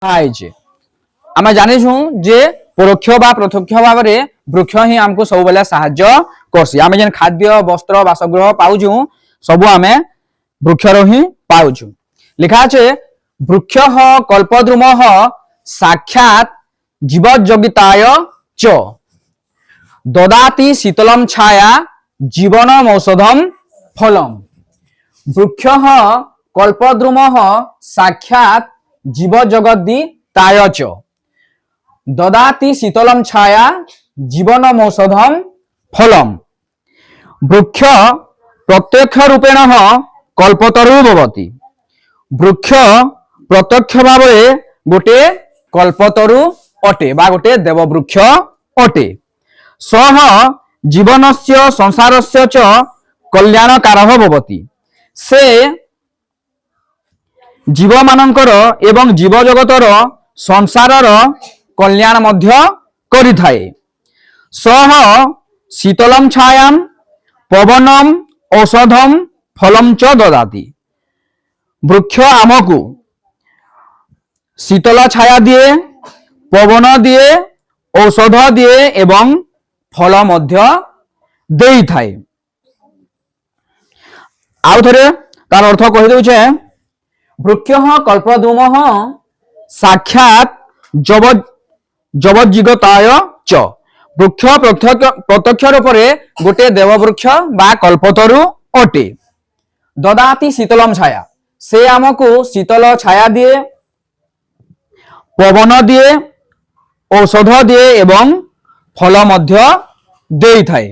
आइजे आमे जानिछु जे परोक्ष बा प्रत्यक्ष भाव रे वृक्ष ही हमको सब बेले सहाय्य करसी। आमे जेन खाद्य वस्त्र बासगृह पाउछु सब आमे वृक्ष रो ही पाउछु। लिखा আছে वृक्षः कल्पद्रुमः साक्षात् जीवजगिताय च ददाति शीतलं छाया जीवनमौषधम फलम। वृक्षः कल्पद्रुमः साक्षात् जीवजगद्दिताय च ददाति शीतलं छाया जीवनमौषधम फलम। वृक्ष प्रत्यक्ष रूपेण कल्पतरु भवति। वृक्ष प्रत्यक्ष भाव गोटे कल्पतरु अटे बा गोटे देववृक्ष अटे। सह जीवनस्य संसारस्य च कल्याणकारः भवति। से जीव मानकर एवं जीव जगतर संसारर कल्याण मध्य करिथाए। सह शीतलम छायाम पवनम औषधम फलम च ददाति। वृक्ष आमको शीतल छाया दिए, पवन दिए, औषध दिए एवं फल मध्य देई थाए। आउ थरे तार अर्थ कहि देउछे वृक्षः कल्पद्रुमः साक्षात् जवज्जीगताय च। वृक्ष प्रत्यक्ष रूपरे गोटे देववृक्ष बा कल्पतरु अटे। ददाति शीतलम छाया से आमको शीतल छाया दिए, पवन दिए, औषध दिए एवं फल मध्य देई थाए।